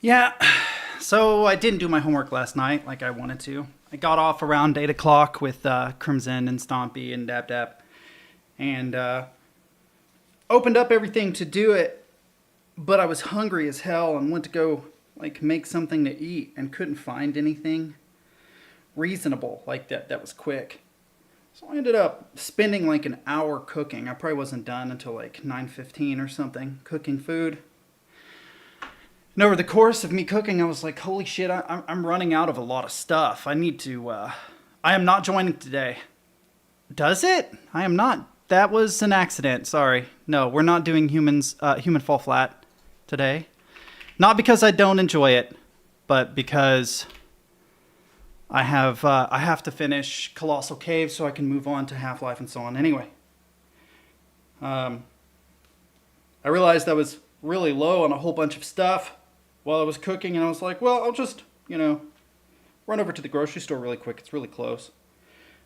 Yeah, so I didn't do my homework last night like I wanted to. I got off around 8 o'clock with Crimson and Stompy and Dap Dap and opened up everything to do it, but I was hungry as hell and went to go like make something to eat and couldn't find anything reasonable like that was quick. So I ended up spending like an hour cooking. I probably wasn't done until like 9:15 or something cooking food. And over the course of me cooking, I was like, holy shit, I'm running out of a lot of stuff. I need to, I am not joining today. Does it? I am not. That was an accident. Sorry. No, we're not doing Human Fall Flat today. Not because I don't enjoy it, but because I have to finish Colossal Cave so I can move on to Half-Life and so on. Anyway, I realized I was really low on a whole bunch of stuff while I was cooking, and I was like, well, I'll just, run over to the grocery store really quick. It's really close.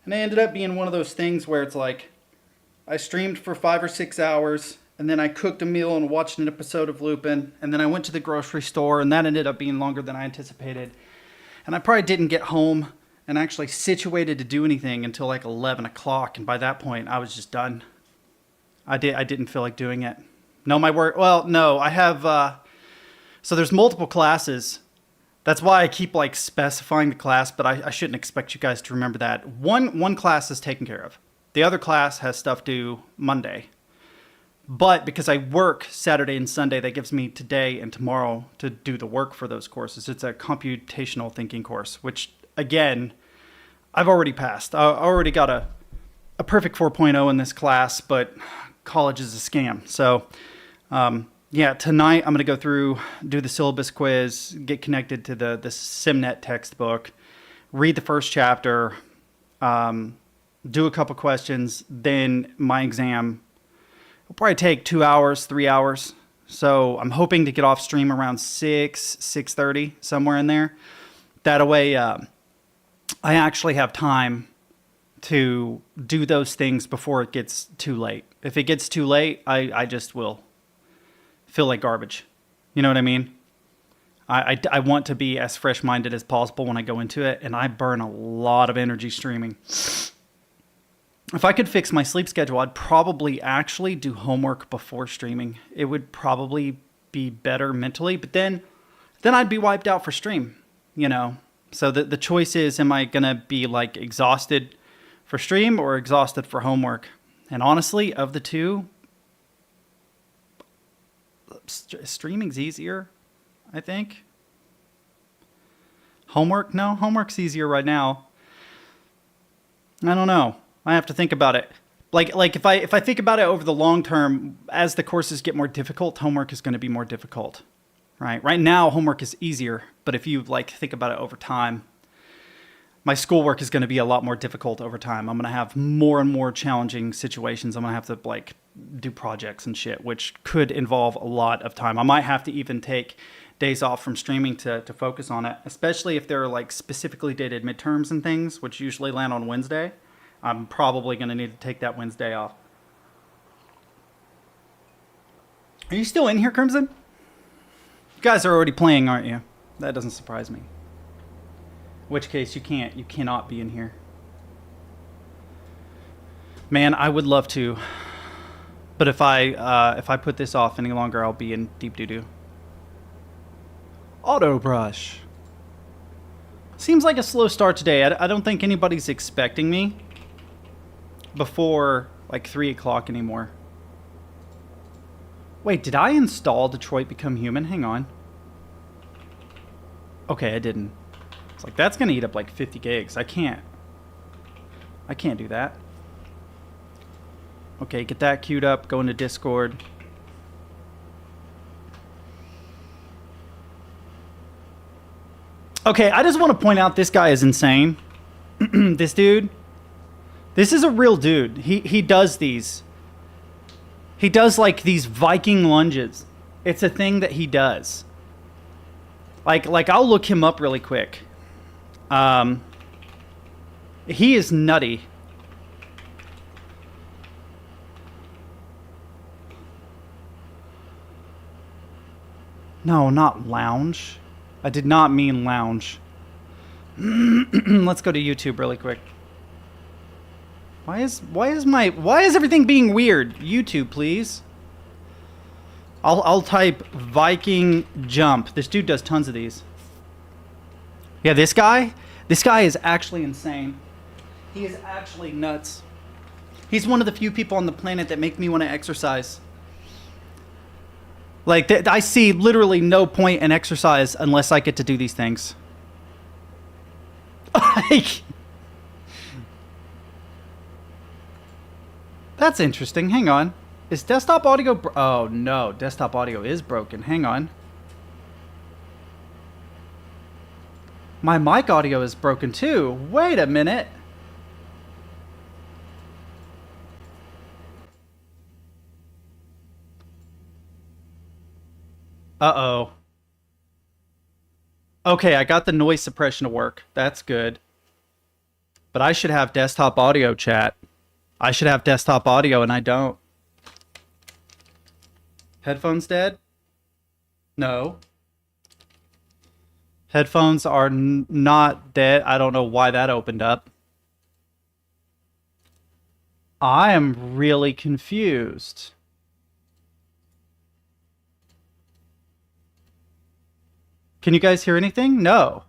And it ended up being one of those things where it's like, I streamed for 5 or 6 hours, and then I cooked a meal and watched an episode of Lupin, and then I went to the grocery store, and that ended up being longer than I anticipated. And I probably didn't get home and actually situated to do anything until like 11 o'clock, and by that point, I was just done. I didn't feel like doing it. No, my work. Well, no, I have. So there's multiple classes. That's why I keep like specifying the class, but I shouldn't expect you guys to remember that. One class is taken care of. The other class has stuff due Monday. But because I work Saturday and Sunday, that gives me today and tomorrow to do the work for those courses. It's a computational thinking course, which again, I've already passed. I already got a perfect 4.0 in this class, but college is a scam. So, yeah, tonight I'm going to go through, do the syllabus quiz, get connected to the SimNet textbook, read the first chapter, do a couple questions, then my exam will probably take 2 hours, 3 hours. So I'm hoping to get off stream around 6:30, somewhere in there. That way I actually have time to do those things before it gets too late. If it gets too late, I just will feel like garbage. You know what I mean? I want to be as fresh-minded as possible when I go into it, and I burn a lot of energy streaming. If I could fix my sleep schedule, I'd probably actually do homework before streaming. It would probably be better mentally, but then I'd be wiped out for stream, So the choice is, am I going to be like exhausted for stream or exhausted for homework? And honestly, of the two, streaming's easier, I think. Homework's easier right now. I don't know. I have to think about it. Like if I think about it over the long term, as the courses get more difficult, homework is going to be more difficult. Right? Right now, homework is easier, but if you think about it over time, my schoolwork is going to be a lot more difficult over time. I'm going to have more and more challenging situations. I'm going to have to do projects and shit, which could involve a lot of time. I might have to even take days off from streaming to focus on it, especially if they're specifically dated midterms and things, which usually land on Wednesday. I'm probably going to need to take that Wednesday off. Are you still in here, Crimson? You guys are already playing, aren't you? That doesn't surprise me. In which case, you cannot be in here. Man, I would love to, but if I put this off any longer, I'll be in deep doo-doo. Auto brush. Seems like a slow start today. I don't think anybody's expecting me before 3 o'clock anymore. Wait, did I install Detroit Become Human? Hang on. Okay, I didn't. It's that's gonna eat up 50 gigs. I can't do that. Okay, get that queued up, go into Discord. Okay, I just want to point out this guy is insane. This dude. This is a real dude. He does these. He does these Viking lunges. It's a thing that he does. I'll look him up really quick. He is nutty. No, not lounge. I did not mean lounge. Let's go to YouTube really quick. Why is everything being weird? YouTube, please. I'll type Viking jump. This dude does tons of these. Yeah, this guy is actually insane. He is actually nuts. He's one of the few people on the planet that make me want to exercise. Like, I see literally no point in exercise unless I get to do these things. That's interesting. Hang on. Is desktop audio... oh, no. Desktop audio is broken. Hang on. My mic audio is broken, too. Wait a minute. Uh-oh. Okay, I got the noise suppression to work. That's good. But I should have desktop audio, chat. I should have desktop audio, and I don't. Headphones dead? No. Headphones are not dead. I don't know why that opened up. I am really confused. Can you guys hear anything? No.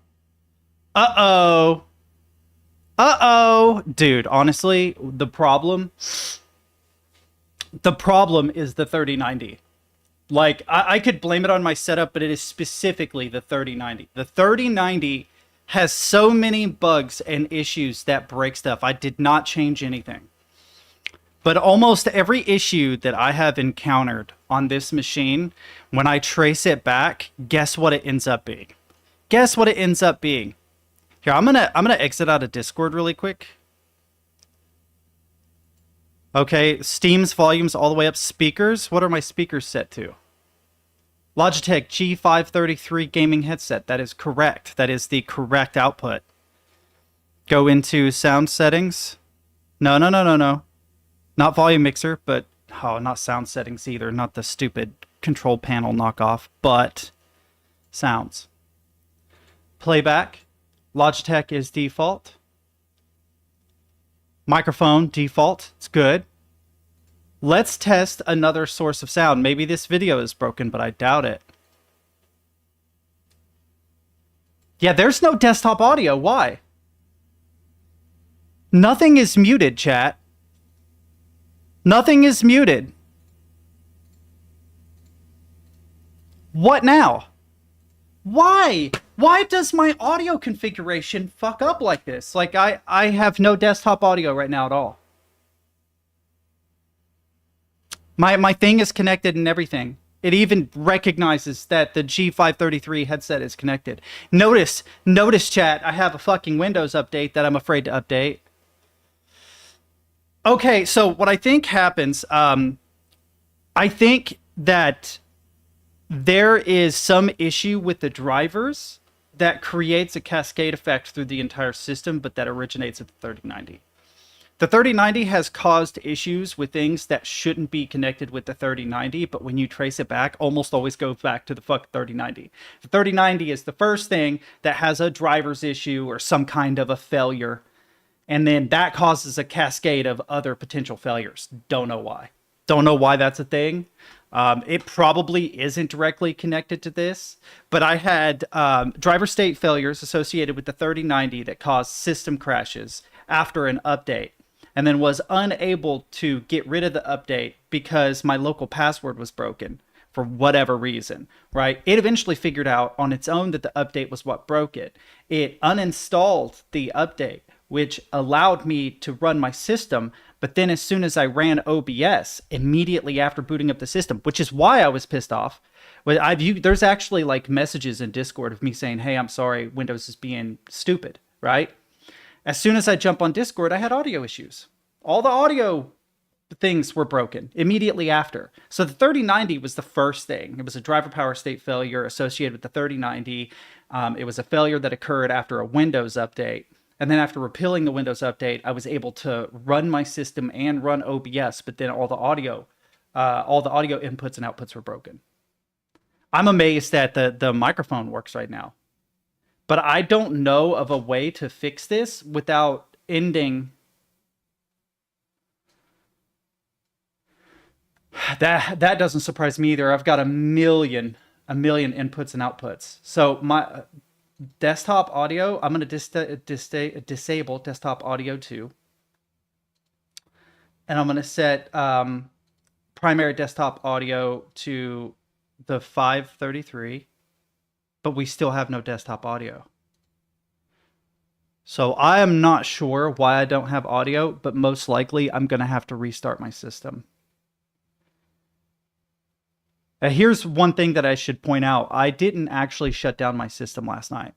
Uh-oh. Uh-oh. Dude, honestly, the problem is the 3090. Like, I could blame it on my setup, but it is specifically the 3090. The 3090 has so many bugs and issues that break stuff. I did not change anything. But almost every issue that I have encountered on this machine, when I trace it back, guess what it ends up being? Guess what it ends up being? Here, I'm gonna exit out of Discord really quick. Okay, Steam's volume's all the way up. Speakers, what are my speakers set to? Logitech G533 gaming headset. That is correct. That is the correct output. Go into sound settings. No. Not volume mixer, but not sound settings either. Not the stupid control panel knockoff, but sounds. Playback. Logitech is default. Microphone, default. It's good. Let's test another source of sound. Maybe this video is broken, but I doubt it. Yeah, there's no desktop audio. Why? Nothing is muted, chat. Nothing is muted. What now? Why? Why does my audio configuration fuck up like this? Like, I have no desktop audio right now at all. My thing is connected and everything. It even recognizes that the G533 headset is connected. Notice, chat, I have a fucking Windows update that I'm afraid to update. Okay, so what I think happens, I think that there is some issue with the drivers that creates a cascade effect through the entire system, but that originates at the 3090. The 3090 has caused issues with things that shouldn't be connected with the 3090, but when you trace it back, almost always goes back to the fuck 3090. The 3090 is the first thing that has a driver's issue or some kind of a failure, and then that causes a cascade of other potential failures. Don't know why. Don't know why that's a thing. It probably isn't directly connected to this, but I had driver state failures associated with the 3090 that caused system crashes after an update, and then was unable to get rid of the update because my local password was broken for whatever reason, right? It eventually figured out on its own that the update was what broke it. It uninstalled the update, which allowed me to run my system. But then as soon as I ran OBS, immediately after booting up the system, which is why I was pissed off, there's actually like messages in Discord of me saying, hey, I'm sorry, Windows is being stupid, right? As soon as I jump on Discord, I had audio issues. All the audio things were broken immediately after. So the 3090 was the first thing. It was a driver power state failure associated with the 3090. It was a failure that occurred after a Windows update. And then after repealing the Windows update, I was able to run my system and run OBS, but then all the audio inputs and outputs were broken. I'm amazed that the microphone works right now. But I don't know of a way to fix this without ending that doesn't surprise me either. I've got a million inputs and outputs. So my desktop audio, I'm going to disable desktop audio 2. And I'm going to set primary desktop audio to the 533, but we still have no desktop audio. So I am not sure why I don't have audio, but most likely I'm going to have to restart my system. Here's one thing that I should point out. I didn't actually shut down my system last night.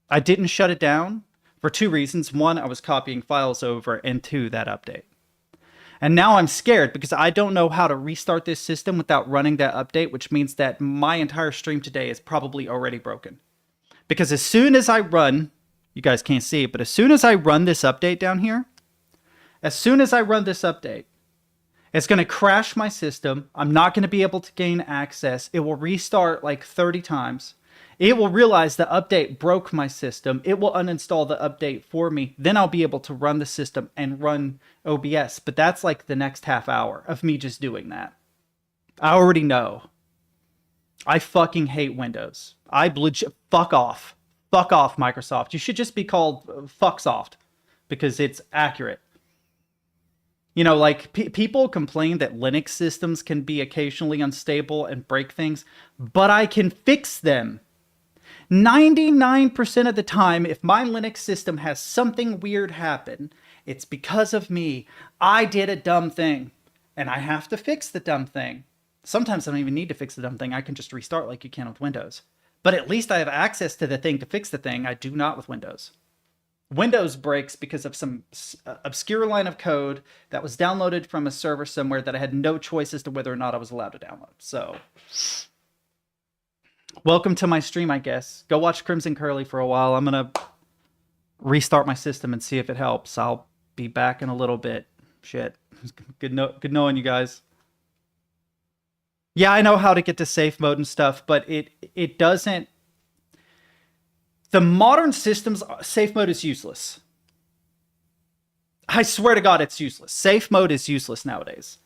I didn't shut it down for 2 reasons. 1, I was copying files over, and 2, that update. And now I'm scared because I don't know how to restart this system without running that update, which means that my entire stream today is probably already broken. Because as soon as I run, you guys can't see it, but as soon as I run this update down here, it's going to crash my system. I'm not going to be able to gain access. It will restart like 30 times. It will realize the update broke my system. It will uninstall the update for me. Then I'll be able to run the system and run OBS. But that's like the next half hour of me just doing that. I already know. I fucking hate Windows. Fuck off. Fuck off, Microsoft. You should just be called Fucksoft because it's accurate. You know, like people complain that Linux systems can be occasionally unstable and break things, but I can fix them. 99% of the time, if my Linux system has something weird happen, it's because of me. I did a dumb thing, and I have to fix the dumb thing. Sometimes I don't even need to fix the dumb thing. I can just restart like you can with Windows. But at least I have access to the thing to fix the thing. I do not with Windows. Windows breaks because of some obscure line of code that was downloaded from a server somewhere that I had no choice as to whether or not I was allowed to download. So, welcome to my stream, I guess. Go watch Crimson Curly for a while. I'm going to restart my system and see if it helps. I'll be back in a little bit. Shit. Good knowing you guys. Yeah, I know how to get to safe mode and stuff, but it doesn't... The modern system's safe mode is useless. I swear to God, it's useless. Safe mode is useless nowadays.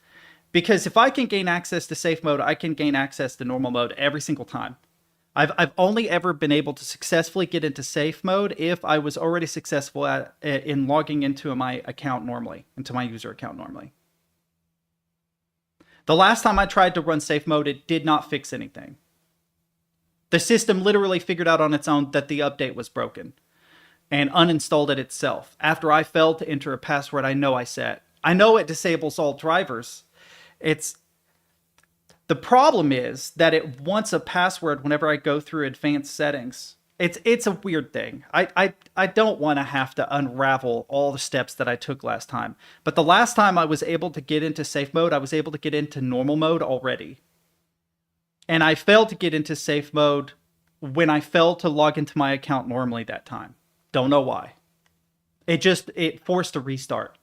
Because if I can gain access to safe mode, I can gain access to normal mode every single time. I've only ever been able to successfully get into safe mode if I was already successful in logging into my account normally, into my user account normally. The last time I tried to run safe mode, it did not fix anything. The system literally figured out on its own that the update was broken and uninstalled it itself after I failed to enter a password I know I set. I know it disables all drivers. The problem is that it wants a password whenever I go through advanced settings. It's a weird thing. I don't want to have to unravel all the steps that I took last time. But the last time I was able to get into safe mode, I was able to get into normal mode already. And I failed to get into safe mode when I failed to log into my account normally that time. Don't know why. It forced a restart.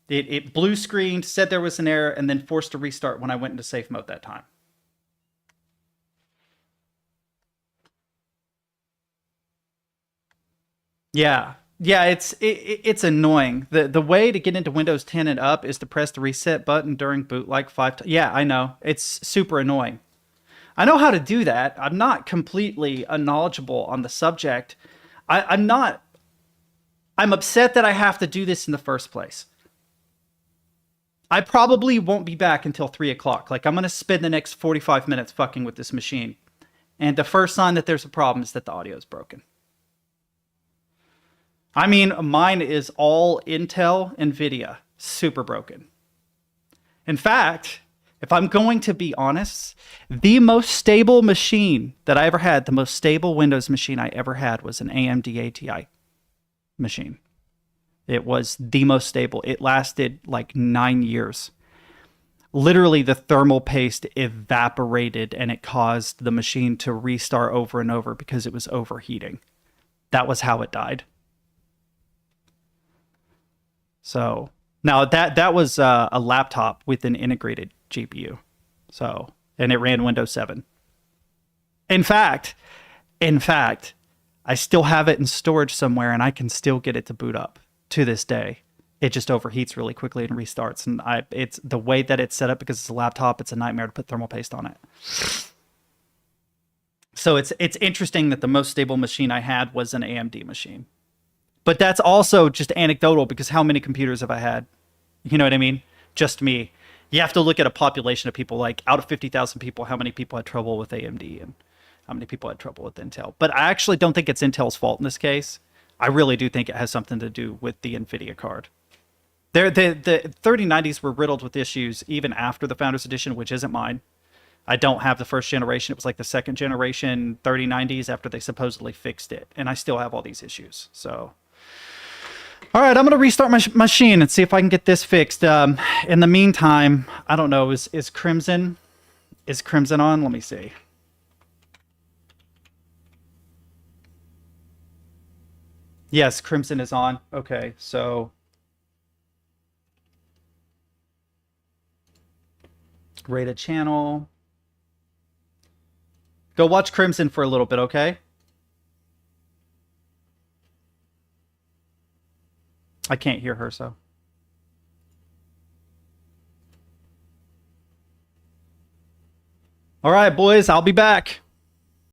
It blue screened, said there was an error, and then forced a restart when I went into safe mode that time. Yeah. Yeah, it's annoying. The way to get into Windows 10 and up is to press the reset button during boot like 5 times. Yeah, I know. It's super annoying. I know how to do that. I'm not completely unknowledgeable on the subject. I'm upset that I have to do this in the first place. I probably won't be back until 3 o'clock. Like, I'm going to spend the next 45 minutes fucking with this machine. And the first sign that there's a problem is that the audio is broken. I mean, mine is all Intel, NVIDIA. Super broken. In fact... if I'm going to be honest, the most stable machine that I ever had, the most stable Windows machine I ever had was an AMD ATI machine. It was the most stable. It lasted like 9 years. Literally, the thermal paste evaporated and it caused the machine to restart over and over because it was overheating. That was how it died. So, now that was a laptop with an integrated GPU. So, and it ran Windows 7. In fact, I still have it in storage somewhere, and I can still get it to boot up to this day. It just overheats really quickly and restarts. And it's the way that it's set up, because it's a laptop, it's a nightmare to put thermal paste on it. So it's interesting that the most stable machine I had was an AMD machine. But that's also just anecdotal, because how many computers have I had? You know what I mean? Just me. You have to look at a population of people, like out of 50,000 people, how many people had trouble with AMD and how many people had trouble with Intel. But I actually don't think it's Intel's fault in this case. I really do think it has something to do with the NVIDIA card. The 3090s were riddled with issues even after the Founders Edition, which isn't mine. I don't have the first generation. It was like the second generation 3090s after they supposedly fixed it. And I still have all these issues. So, all right, I'm going to restart my machine and see if I can get this fixed. In the meantime, I don't know, is Crimson on? Let me see. Yes, Crimson is on. Okay, so rated channel. Go watch Crimson for a little bit, okay? I can't hear her, so. All right, boys, I'll be back.